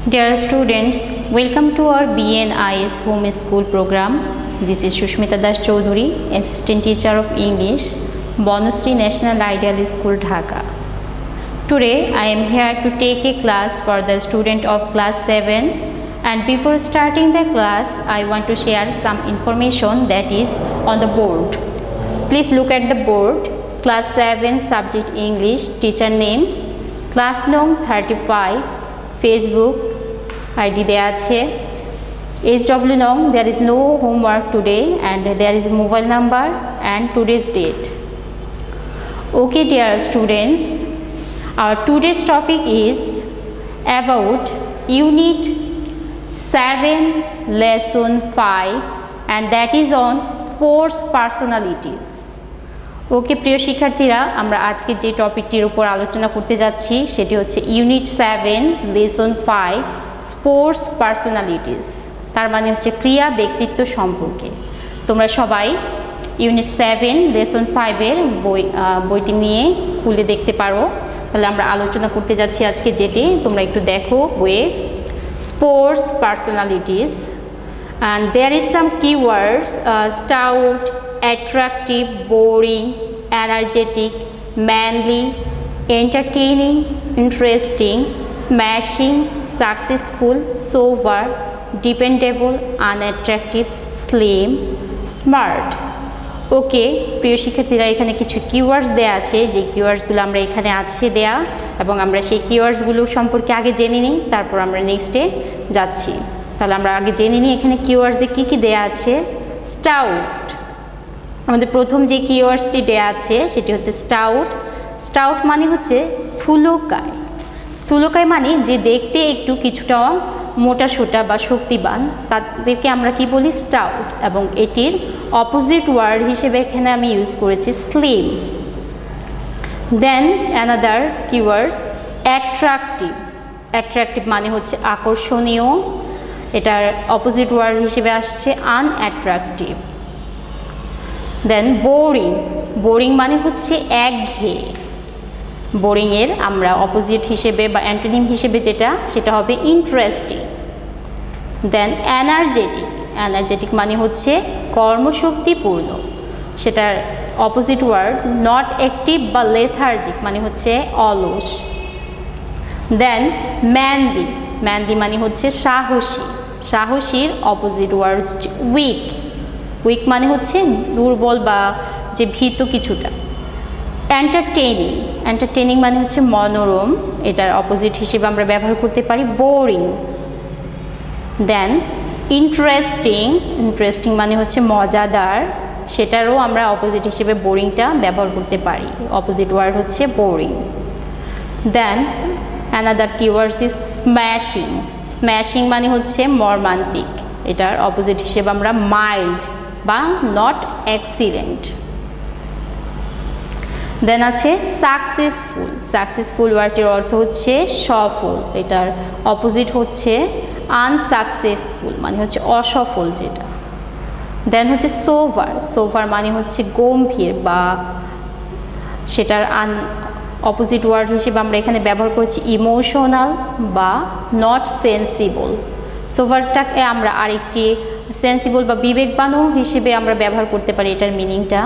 Dear students, welcome to our BNIS Home School program. This is Shushmita Das Choudhury, Assistant Teacher of English, Bonusri National Ideal School, Dhaka. Today, I am here to take a class for the student of class 7. And before starting the class, I want to share some information that is on the board. Please look at the board. Class 7 subject English, teacher name, class name 35, Facebook ID দেয়া আছে, HW nong there is no homework today and there is a mobile number and today's date. Okay dear students, our today's topic is about Unit 7 Lesson 5 and that is on sports personalities. ওকে প্রিয় শিক্ষার্থীরা, আমরা আজকে যে টপিকটির উপর আলোচনা করতে যাচ্ছি সেটি হচ্ছে ইউনিট 7 লেসন 5 স্পোর্টস পার্সোনালিটিস, তার মানে হচ্ছে ক্রীড়া ব্যক্তিত্ব সম্পর্কে। তোমরা সবাই ইউনিট 7 লেসন 5 এর বইটি নিয়ে খুলে দেখতে পারো। তাহলে আমরা আলোচনা করতে যাচ্ছি আজকে যেটি, তোমরা একটু দেখো বইয়ে, sports personalities and there is some keywords stout, attractive, boring, energetic, manly, entertaining, interesting, smashing, successful, sober, dependable, unattractive, slim, smart. ওকে প্রিয় শিক্ষার্থীরা, এখানে কিছু কিওয়ার্ডস দেয়া আছে, যে কিওয়ার্ডসগুলো আমরা এখানে আছে দেয়া, এবং আমরা সেই কিওয়ার্ডসগুলো সম্পর্কে আগে জেনে নিই, তারপর আমরা নেক্সটে যাচ্ছি। তাহলে আমরা আগে জেনে নিই এখানে কিওয়ার্ডসে কী কী দেয়া আছে। স্টাউট, আমাদের প্রথম যে কিওয়ার্ডসটি দেয়া আছে সেটি হচ্ছে স্টাউট। স্টাউট মানে হচ্ছে স্থূলকায়। স্থূলকায় মানে যে দেখতে একটু কিছুটা মোটা সোটা বা শক্তিবান, তাদেরকে আমরা কি বলি, স্টাউট। এবং এটির অপোজিট ওয়ার্ড হিসেবে এখানে আমি ইউজ করেছি স্লিম। দেন অ্যানাদার কিওয়ার্ডস অ্যাট্রাকটিভ। অ্যাট্রাকটিভ মানে হচ্ছে আকর্ষণীয়, এটার অপোজিট ওয়ার্ড হিসেবে আসছে আনঅ্যাট্রাকটিভ। দেন বোরিং। বোরিং মানে হচ্ছে একঘেয়ে। বোরিংয়ের আমরা অপোজিট হিসেবে বা অ্যান্টোনিম হিসেবে সেটা হবে ইন্টারেস্টিং। দেন এনার্জেটিক। এনার্জেটিক মানে হচ্ছে কর্মশক্তিপূর্ণ, সেটার অপোজিট ওয়ার্ড নট অ্যাক্টিভ বা লেথার্জিক মানে হচ্ছে অলস। দেন ম্যানলি। ম্যানলি মানে হচ্ছে সাহসী। সাহসীর অপোজিট ওয়ার্ড উইক। উইক মানে হচ্ছে দুর্বল বা যে ভীত কিছুটা। এন্টারটেইনিং। এন্টারটেইনিং মানে হচ্ছে মনোরম, এটার অপোজিট হিসেবে আমরা ব্যবহার করতে পারি বোরিং। দেন ইন্টারেস্টিং। ইন্টারেস্টিং মানে হচ্ছে মজাদার, সেটারও আমরা অপোজিট হিসেবে বোরিংটা ব্যবহার করতে পারি, অপোজিট ওয়ার্ড হচ্ছে boring. Then another keywords is smashing. Smashing মানে হচ্ছে মর্মান্তিক, এটার অপোজিট হিসেবে আমরা মাইল্ড বা নট এক্সিলেন্ট। দেন আছে সাকসেসফুল। সাকসেসফুল ওয়ার্ডটির অর্থ হচ্ছে সফল, এটার অপোজিট হচ্ছে আনসাকসেসফুল মানে হচ্ছে অসফল যেটা। দেন হচ্ছে সোভার। সোভার মানে হচ্ছে গম্ভীর, বা সেটার অপোজিট ওয়ার্ড হিসেবে আমরা এখানে ব্যবহার করছি ইমোশনাল বা নট সেন্সিবল। সোভারটাকে আমরা আরেকটি সেন্সিবল বা বিবেকবানও হিসেবে আমরা ব্যবহার করতে পারি এটার মিনিংটা।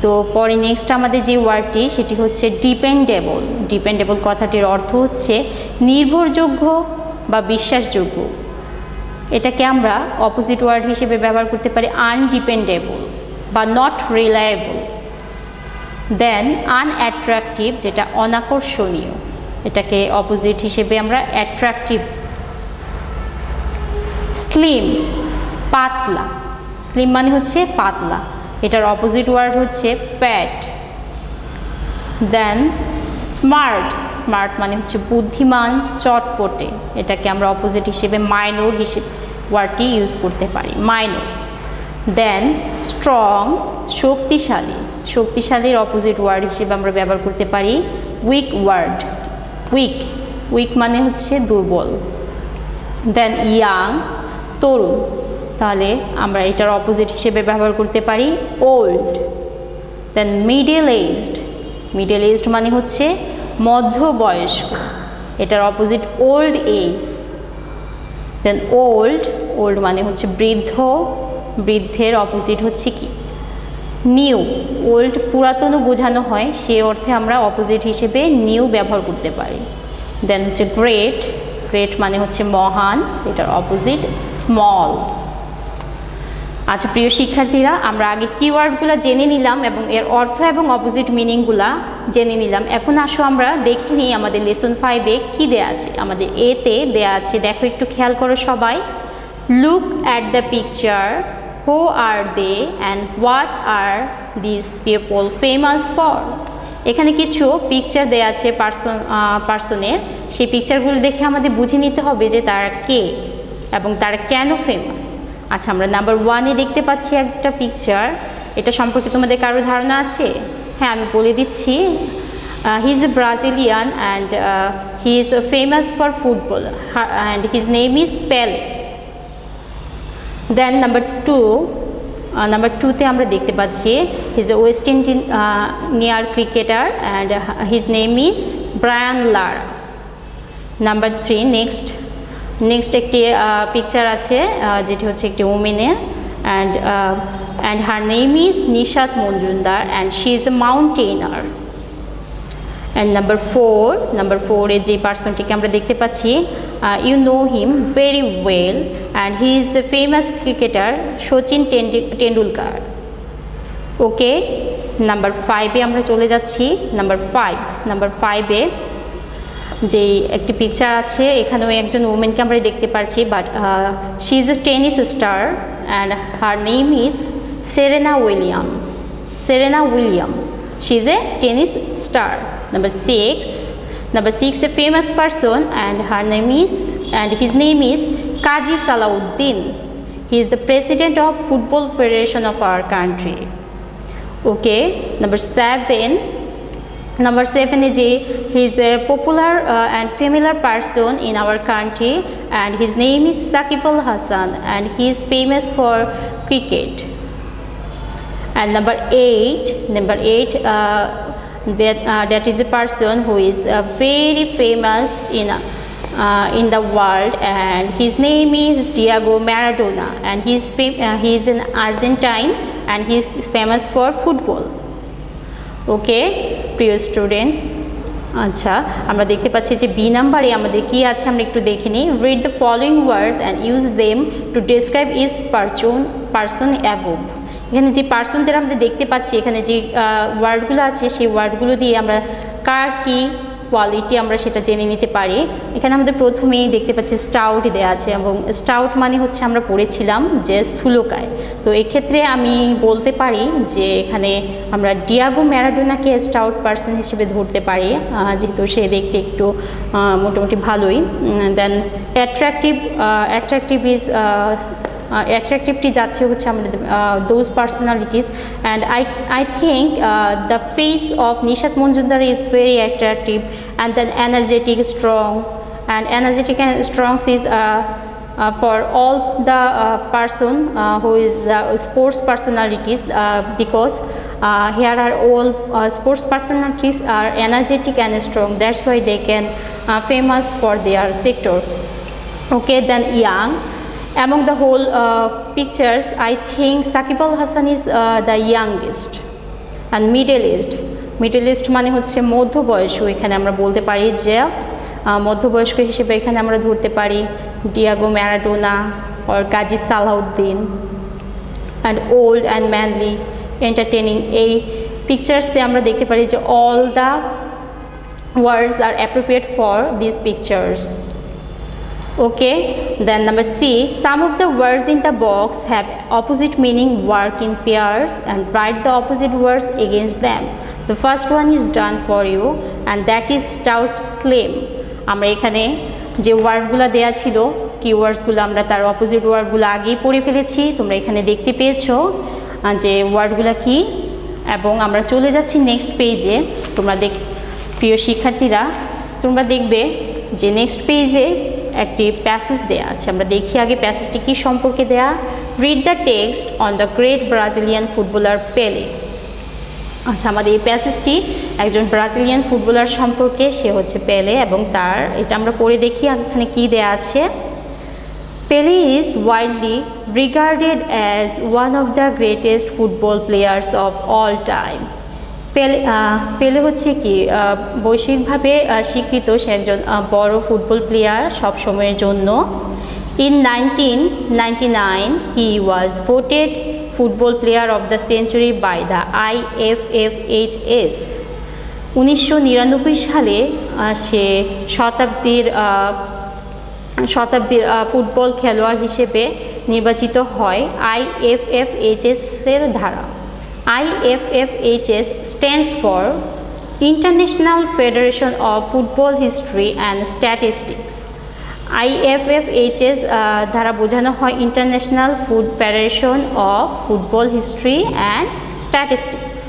তো পরে নেক্সট আমাদের যে ওয়ার্ডটি সেটি হচ্ছে ডিপেন্ডেবল। ডিপেন্ডেবল কথাটির অর্থ হচ্ছে নির্ভরযোগ্য বা বিশ্বাসযোগ্য, এটাকে আমরা অপোজিট ওয়ার্ড হিসেবে ব্যবহার করতে পারি আনডিপেন্ডেবল বা নট রিলায়েবল। দেন আনঅ্যাট্রাকটিভ, যেটা অনাকর্ষণীয়, এটাকে অপোজিট হিসেবে আমরা অ্যাট্রাকটিভ। স্লিম, পাতলা। স্লিম মানে হচ্ছে পাতলা, এটার অপোজিট ওয়ার্ড হচ্ছে ফ্যাট। দেন স্মার্ট। স্মার্ট মানে হচ্ছে বুদ্ধিমান, চটপটে, এটাকে আমরা অপোজিট হিসেবে মাইনর হিসেবে ওয়ার্ডটি ইউজ করতে পারি, মাইনর। দেন স্ট্রং, শক্তিশালী। শক্তিশালীর অপোজিট ওয়ার্ড হিসেবে আমরা ব্যবহার করতে পারি উইক ওয়ার্ড, উইক। উইক মানে হচ্ছে দুর্বল। দেন ইয়াং, তরুণ, তাহলে আমরা এটার অপোজিট হিসেবে ব্যবহার করতে পারি ওল্ড। দেন মিডল এজড। মিডল এজড মানে হচ্ছে মধ্যবয়স্ক, এটার অপোজিট ওল্ড এজ। দেন ওল্ড, ওল্ড মানে হচ্ছে বৃদ্ধ, বৃদ্ধের অপোজিট হচ্ছে কি নিউ। ওল্ড পুরাতনও বোঝানো হয়, সে অর্থে আমরা অপোজিট হিসেবে নিউ ব্যবহার করতে পারি। দেন হচ্ছে গ্রেট, গ্রেট মানে হচ্ছে মহান, এটার অপোজিট স্মল। আচ্ছা প্রিয় শিক্ষার্থীরা, আমরা আগে কিওয়ার্ডগুলো জেনে নিলাম এবং এর অর্থ এবং অপোজিট মিনিংগুলা জেনে নিলাম। এখন আসো আমরা দেখে নিই আমাদের লেসন 5-এ কী দেয়া আছে। আমাদের এতে দেয়া আছে, দেখো একটু খেয়াল করো সবাই। Look at the picture, who are they and what are this people famous for. এখানে কিছু পিকচার দেয়া আছে পার্সনের, সেই পিকচারগুলো দেখে আমাদের বুঝে নিতে হবে যে তারা কে এবং তারা কেন ফেমাস। আচ্ছা আমরা নাম্বার 1-এ দেখতে পাচ্ছি একটা পিকচার, এটা সম্পর্কে তোমাদের কারো ধারণা আছে? হ্যাঁ আমি বলে দিচ্ছি। He is a Brazilian and he is famous for football and his name is Pele. Then number 2-তে আমরা দেখতে পাচ্ছি he is a West Indian cricketer and his name is Brian Lara. Number 3, next একটি picture আছে যেটি হচ্ছে একটি ওমেনের and her name is Nishat Majumdar and she is a mountaineer. And number 4-এ যে পার্সনটিকে আমরা দেখতে পাচ্ছি, you know him very well and he is a famous cricketer Sachin Tendulkar. Okay, number 5-এ আমরা চলে যাচ্ছি। নাম্বার 5-এ যে একটি পিকচার আছে, এখানেও একজন ওমেনকে আমরা দেখতে পাচ্ছি, but she is A tennis star and her name is Serena William. She is A tennis star. Number 6, a famous person and his name is Kaji Salahuddin. He is the president of Football Federation of our country. Okay, number 7 is he is a popular and familiar person in our country and his name is Sakif Al Hasan and he is famous for cricket. And number 8, that is a person who is very famous in the world and his name is Diego Maradona and he is an Argentine and he is famous for football. Okay, প্রিয় students, আচ্ছা আমরা দেখতে পাচ্ছি যে B নাম্বারে আমাদের কি আছে আমরা একটু দেখে নিই। Read the following words and use them to describe is person above. এখানে যে পার্সনদের আমরা দেখতে পাচ্ছি, এখানে যে ওয়ার্ডগুলো আছে সেই ওয়ার্ডগুলো দিয়ে আমরা কার কি কোয়ালিটি আমরা সেটা জেনে নিতে পারি। এখানে আমাদের প্রথমেই দেখতে পাচ্ছি স্টাউট দেওয়া আছে এবং স্টাউট মানে হচ্ছে আমরা পড়েছিলাম যে স্থূলকায়। তো এক্ষেত্রে আমি বলতে পারি যে এখানে আমরা ডিয়াগো ম্যারাডোনাকে স্টাউট পার্সন হিসেবে ধরতে পারি, যেহেতু সে দেখতে একটু মোটামুটি ভালোই। দেন অ্যাট্রাকটিভটি যাচ্ছে হচ্ছে আমাদের those personalities and I think the face of Nishat Majumder is very attractive and then energetic strong is for all the person who is sports personalities because here are all sports personalities are energetic and strong, that's why they can famous for their sector. Okay, then young. Among the whole pictures, I think Sakif Al Hasan is the youngest and middle aged মানে হচ্ছে মধ্যবয়স্ক। এখানে আমরা বলতে পারি যে মধ্যবয়স্ক হিসেবে এখানে আমরা ধরতে পারি Diego Maradona or Kazi Salauddin. and old and manly entertaining, এই পিকচার্সে আমরা দেখতে পারি যে all the words are appropriate for these pictures. Okay, then number C, some of the words in the box have opposite meaning, work in pairs and write the opposite words against them. The first one is done for you and that is stout slim. আমরা এখানে যে ওয়ার্ডগুলো দেয়া ছিল কিওয়ার্ডসগুলো আমরা তার opposite ওয়ার্ডগুলো আগেই পড়ে ফেলেছি, তোমরা এখানে দেখতে পেয়েছো যে ওয়ার্ডগুলো কি। এবং আমরা চলে যাচ্ছি নেক্সট পেজে। প্রিয় শিক্ষার্থীরা তোমরা দেখবে যে নেক্সট পেজে একটি প্যাসেজ দেয়া আছে, আমরা দেখি আগে প্যাসেজটি কি সম্পর্কে দেয়া। Read the text on the great Brazilian footballer পেলে। আচ্ছা, আমাদের এই প্যাসেজটি একজন ব্রাজিলিয়ান ফুটবলার সম্পর্কে, সে হচ্ছে পেলে এবং এটা আমরা পড়ে দেখি এখানে কি দেয়া আছে। Pele is widely regarded as one of the greatest football players of all time. পেলে হচ্ছে কি বৈশ্বিকভাবে স্বীকৃত সে একজন বড় ফুটবল প্লেয়ার সব সময়ের জন্য। In 1999 he was voted football player of the century by the IFFHS. 1999 সালে সে শতাব্দীর ফুটবল খেলোয়াড় হিসেবে নির্বাচিত হয় IFFHS এর দ্বারা। IFFHS stands for International Federation of Football History and Statistics. IFFHS দ্বারা বোঝানো হয় International Federation of Football History and Statistics.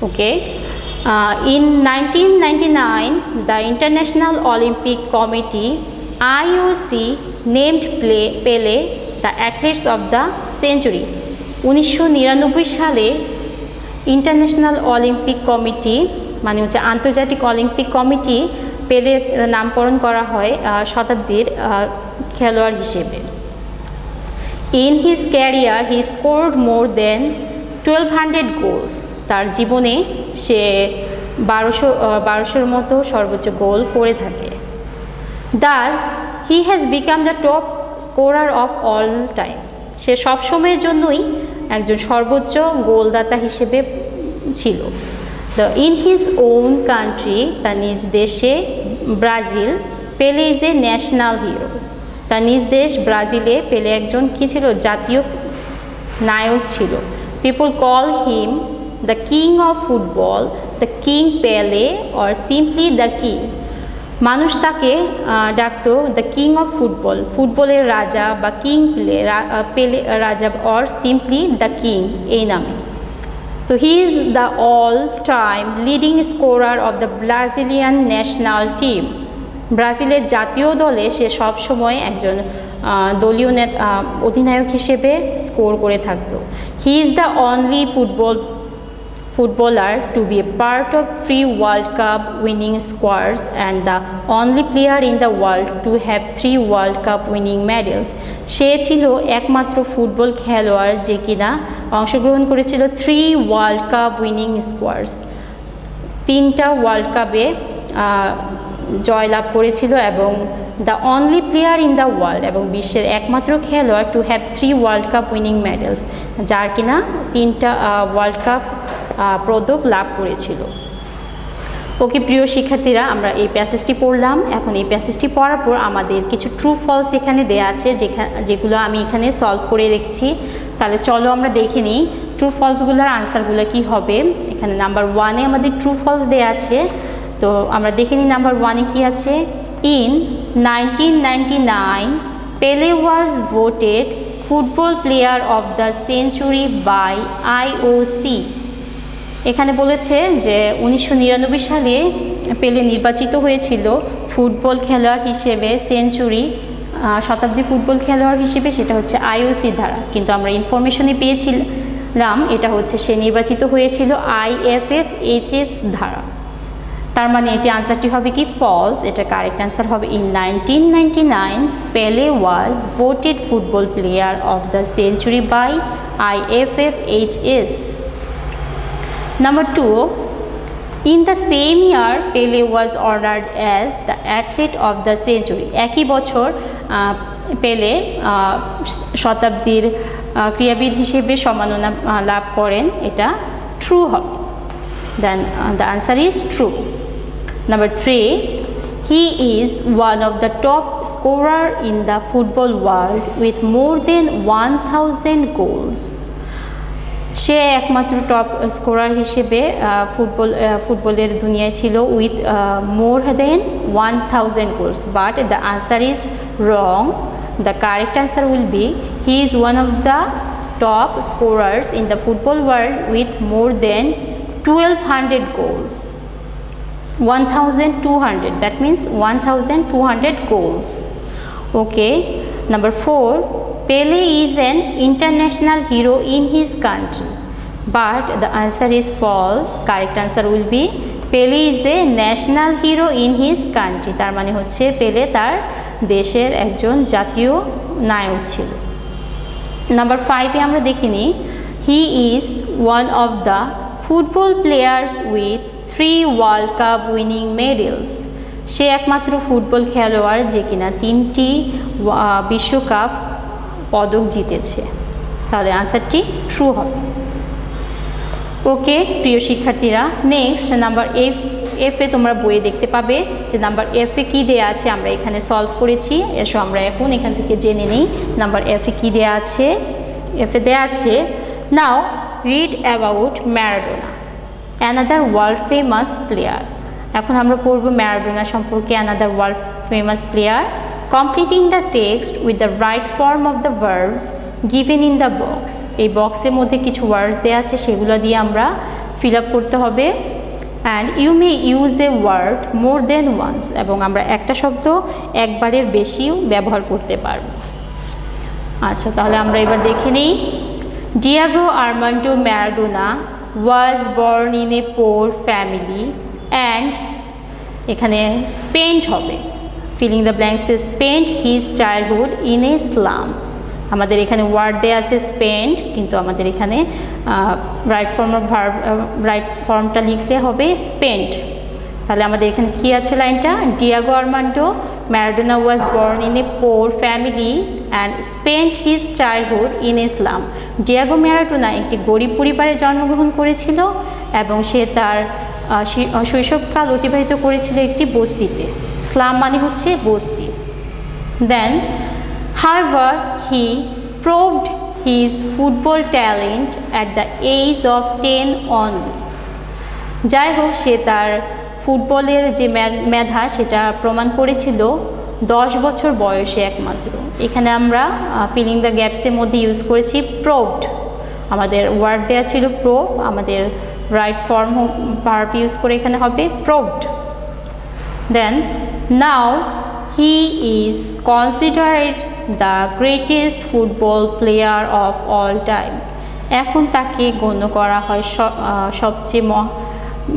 Okay. In 1999, the International Olympic Committee IOC named Pele the athletes of the century. 1999 সালে international Olympic committee মানে হচ্ছে আন্তর্জাতিক Olympic committee পেলের নামকরণ করা হয় শতাব্দীর খেলোয়াড় হিসেবে। In his career he scored more than 1200 goals. তার জীবনে সে 1200-এর মতো সর্বোচ্চ গোল করে থাকে। Thus he has become the top scorer of all time. সে সব সময়ের জন্যই একজন সর্বোচ্চ গোলদাতা হিসেবে ছিল। In his own country, তার নিজ দেশে ব্রাজিল, পেলে ইজ এ ন্যাশনাল হিরো। তার নিজ দেশ ব্রাজিলে পেলে একজন কি ছিল? জাতীয় নায়ক ছিল। People call him the king of football, the king Pele or simply the king. মানুষ তাকে ডাকতো দ্য কিং অফ ফুটবল, ফুটবলের রাজা বা কিং পেলে রাজা অর সিম্পলি দ্য কিং এই নামে। তো he is the all time leading scorer of the Brazilian national team. ব্রাজিলের জাতীয় দলে সে সবসময় একজন দলীয় অধিনায়ক হিসেবে স্কোর করে থাকতো। He is the only footballer to be a part of 3 World Cup winning squads and the only player in the world to have 3 World Cup winning medals. সে ছিল একমাত্র ফুটবল খেলোয়াড় যে কিনা অংশগ্রহণ করেছিল 3 ওয়ার্ল্ড কাপ উইনিং স্কোয়াডস, 3টা world কাপে জয়লাভ করেছিল এবং the only player in the world এবং বিশ্বের একমাত্র খেলোয়াড় to have 3 world cup winning medals, যার কিনা 3টা ওয়ার্ল্ড কাপ পদক লাভ করেছিল। ওকে প্রিয় শিক্ষার্থীরা, আমরা এই প্যাসেজটি পড়লাম। এখন এই প্যাসেজটি পড়ার পর আমাদের কিছু ট্রু ফলস এখানে দেয়া আছে যেগুলো আমি এখানে সলভ করে রেখেছি। তাহলে চলো আমরা দেখে নিই ট্রু ফলসগুলোর আনসারগুলো কি হবে। এখানে নাম্বার 1-এ আমাদের ট্রু ফলস দেয়া আছে, তো আমরা দেখে নিই নাম্বার 1-এ কি আছে। In 1999 Pele was voted football player of the century by IOC। এখানে বলেছে যে 1999 সালে পেলে নির্বাচিত হয়েছিল ফুটবল খেলোয়াড় হিসেবে শতাব্দী ফুটবল খেলোয়াড় হিসেবে, সেটা হচ্ছে IOC দ্বারা। কিন্তু আমরা ইনফরমেশনে পেয়েছিলাম এটা হচ্ছে সে নির্বাচিত হয়েছিল IFFHS দ্বারা। তার মানে এটি আনসারটি হবে কি ফলস। এটা কারেক্ট আনসার হবে in 1999 Pele was voted football player of the century by IFFHS। Number 2, in the same year Pele was honored as the athlete of the century। একই বছর পেলে শতাব্দীর ক্রীড়াবিদ হিসেবে সম্মাননা লাভ করেন, এটা ট্রু হবে। Then the answer is true. Number 3, he is one of the top scorer in the football world with more than 1000 goals। সে একমাত্র টপ স্কোরার হিসেবে ফুটবলের দুনিয়ায় ছিল with more than 1000 goals, but the answer is wrong. The correct answer will be he is one of the top scorers in the football world with more than 1200 goals। 1200, that means 1200 goals. Okay, number 4, Pele is an international hero in his country, but the answer is false. Correct answer will be Pele is a national hero in his country। তার মানে হচ্ছে পেলে তার দেশের একজন জাতীয় নায়ক ছিল। Number 5-এ আমরা দেখিনি, he is one of the football players with 3 world cup winning medals. সে একমাত্র ফুটবল খেলোয়াড় যে কিনা 3টি বিশ্বকাপ পদক জিতেছে। তাহলে আনসারটি ট্রু হবে। ওকে প্রিয় শিক্ষার্থীরা, নেক্সট নাম্বার এফে তোমরা বইয়ে দেখতে পাবে যে নাম্বার এফে কী দেওয়া আছে, আমরা এখানে সলভ করেছি। এসো আমরা এখন এখান থেকে জেনে নিই নাম্বার এফে কী দেওয়া আছে। এফে দেওয়া আছে, now read about Maradona, another world famous player. এখন আমরা পড়ব ম্যারাডোনা সম্পর্কে, another world famous player. Completing the text with the right form of the verbs given in the box. এই বক্সের মধ্যে কিছু ওয়ার্ডস দেওয়া আছে, সেগুলো দিয়ে আমরা ফিল আপ করতে হবে। And you may use a word more than once, এবং আমরা একটা শব্দ একবারের বেশিও ব্যবহার করতে পারব। আচ্ছা, তাহলে আমরা এবার দেখে নিই। Diego Armando Maradona was born in a poor family and, এখানে স্পেন্ট হবে, ফিলিং দ্য ব্ল্যাঙ্কসে spent his childhood in a slum. আমাদের এখানে ওয়ার্ড দেওয়া আছে স্পেন্ট, কিন্তু আমাদের এখানে right form of verb, right ফর্মটা লিখতে হবে স্পেন্ট। তাহলে আমাদের এখানে কি আছে লাইনটা, Diego Armando Maradona was born in a poor family and spent his childhood in Islam. Diego Maradona একটি গরিব পরিবারে জন্মগ্রহণ করেছিল এবং সে তার শৈশবকাল অতিবাহিত করেছিল একটি বস্তিতে। ইসলাম মানে হচ্ছে বস্তি। দেন however he proved his football talent at the age of 10 only. যাই হোক, সে তার ফুটবলের যে মেধা সেটা প্রমাণ করেছিল 10 বছর বয়সে একমাত্র। এখানে আমরা ফিলিং দ্য গ্যাপসের মধ্যে ইউজ করেছি প্রোভড। আমাদের ওয়ার্ড দেওয়া ছিল প্রোভ, আমাদের রাইট ফর্ম ভার্ব ইউজ করে এখানে হবে proved. Then now he is considered the greatest football player of all time. এখন তাকে গণ্য করা হয় সবচেয়ে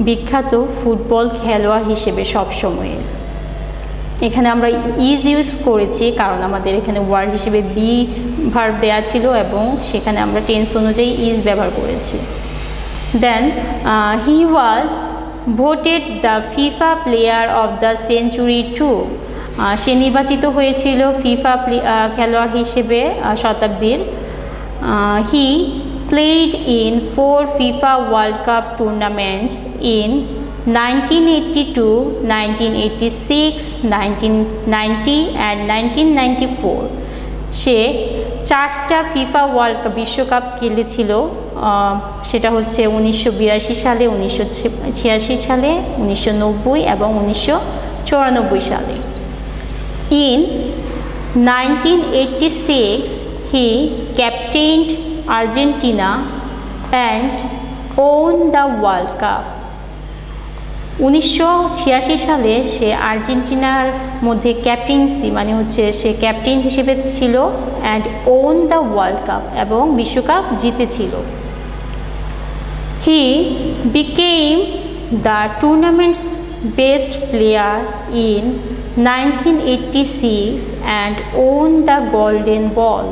বিখ্যাত ফুটবল খেলোয়াড় হিসেবে সবসময়ে। এখানে আমরা ইজ ইউজ করেছি কারণ আমাদের এখানে ওয়ার্ড হিসেবে বি ভার্ব দেওয়া ছিল এবং সেখানে আমরা টেন্স অনুযায়ী ইজ ব্যবহার করেছি। Then he was voted the FIFA player of the century too. সে নির্বাচিত হয়েছিল ফিফা খেলোয়াড় হিসেবে শতাব্দীর। হি played in 4 FIFA World Cup tournaments in 1982, 1986, 1990 and 1994. সে 4টা ফিফা ওয়ার্ল্ড কাপ বিশ্বকাপ খেলেছিল, সেটা হচ্ছে 1982 সালে, 1986 সালে, 1990 এবং 1994 সালে। In 1986, he captained Argentina and won the World Cup. 1986 সালে সে আর্জেন্টিনার মধ্যে ক্যাপ্টেন্সি মানে হচ্ছে সে ক্যাপ্টেন হিসেবে ছিল and won the world cup এবং বিশ্বকাপ জিতেছিল। He became the tournament's best player in 1986 and won the golden ball.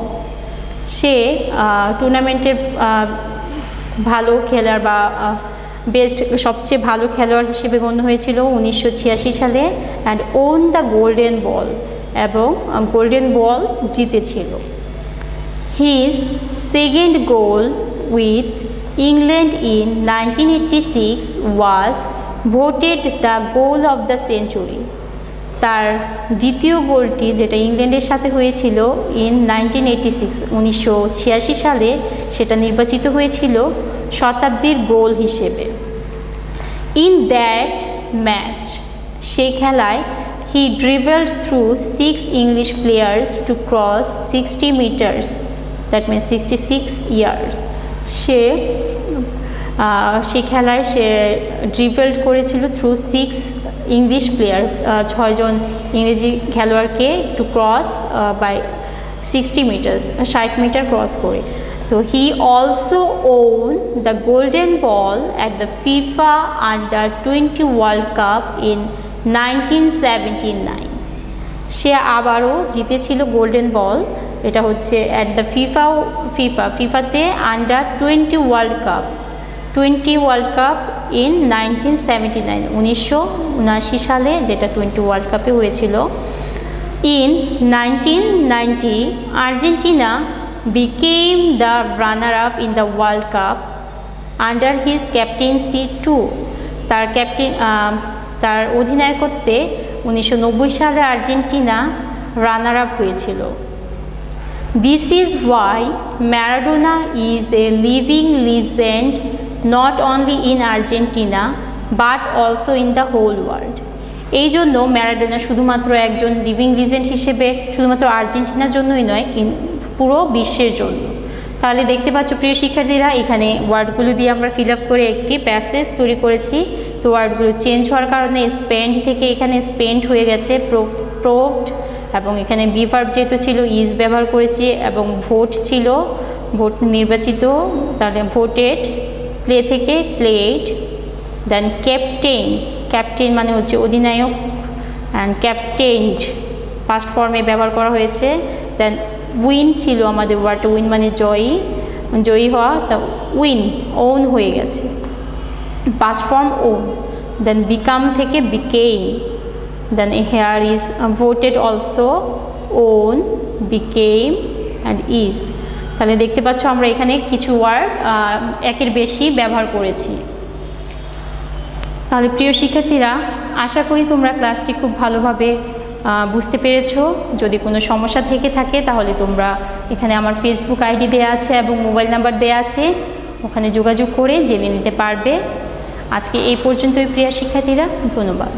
সে টুর্নামেন্টের ভালো খেলার বা বেস্ট সবচেয়ে ভালো খেলোয়াড় হিসেবে গণ্য হয়েছিল 1986 সালে অ্যান্ড ওন দ্য গোল্ডেন বল এবং গোল্ডেন বল জিতেছিল। His second goal with England in 1986 was voted the goal of the century. তার দ্বিতীয় গোলটি যেটা ইংল্যান্ডের সাথে হয়েছিল ইন 1986 সালে সেটা নির্বাচিত হয়েছিল শতাব্দীর গোল হিসেবে। ইন দ্যাট ম্যাচ, সেই খেলায় he dribbled through 6 English players to cross 60 metres, that means 66 yards. সে খেলায় সে ড্রিভেলড করেছিল থ্রু 6 ইংলিশ প্লেয়ার্স, 6 জন ইংরেজি খেলোয়াড়কে to cross by 60 metres, 60 metre cross করে। তো he also won the golden ball at the FIFA under 20 world cup in 1979। সে আবারও জিতেছিল গোল্ডেন বল। এটা হচ্ছে অ্যাট দ্য ফিফাতে under 20 world cup, 20 world cup in 1979, 1979 সালে যেটা 20 ওয়ার্ল্ড কাপে হয়েছিল। In 1990 Argentina became the runner-up in the World Cup under his captaincy too. তার অধিনায়কত্বে 1990 সালে আর্জেন্টিনা রানার আপ হয়েছিল। This is why Maradona is a living legend not only in Argentina but also in the whole world. এই জন্য Maradona শুধুমাত্র একজন living legend হিসেবে শুধুমাত্র আর্জেন্টিনার জন্যই নয়, পুরো বিশ্বের জন্য। তাহলে দেখতে পাচ্ছ প্রিয় শিক্ষার্থীরা, এখানে ওয়ার্ডগুলো দিয়ে আমরা ফিল আপ করে একটি প্যাসেজ তৈরি করেছি। তো ওয়ার্ডগুলো চেঞ্জ হওয়ার কারণে স্পেন্ড থেকে এখানে স্পেন্ড হয়ে গেছে প্রোভড, এবং এখানে বি ভার্ব যেহেতু ছিল ইজ ব্যবহার করেছি, এবং ভোট ছিল ভোট নির্বাচিত, তাহলে ভোটেড, প্লে থেকে প্লেড, দেন ক্যাপ্টেন মানে হচ্ছে অধিনায়ক, অ্যান্ড ক্যাপ্টেনড পাস্ট ফর্মে ব্যবহার করা হয়েছে। দেন উইন ছিল আমাদের ওয়ার্ড, উইন মানে জয়ী হওয়া, তা উইন ওন হয়ে গেছে, past form won. Then become থেকে became, then here is voted also, won, became and is. তাহলে দেখতে পাচ্ছ আমরা এখানে কিছু ওয়ার্ড একের বেশি ব্যবহার করেছি। তাহলে প্রিয় শিক্ষার্থীরা, আশা করি তোমরা ক্লাসটি খুব ভালোভাবে বুঝতে পেরেছো। যদি কোনো সমস্যা থেকে থাকে তাহলে তোমরা এখানে আমার ফেসবুক আইডি দেওয়া আছে এবং মোবাইল নাম্বার দেওয়া আছে, ওখানে যোগাযোগ করে জেনে নিতে পারবে। আজকে এই পর্যন্তই প্রিয় শিক্ষার্থীরা, ধন্যবাদ।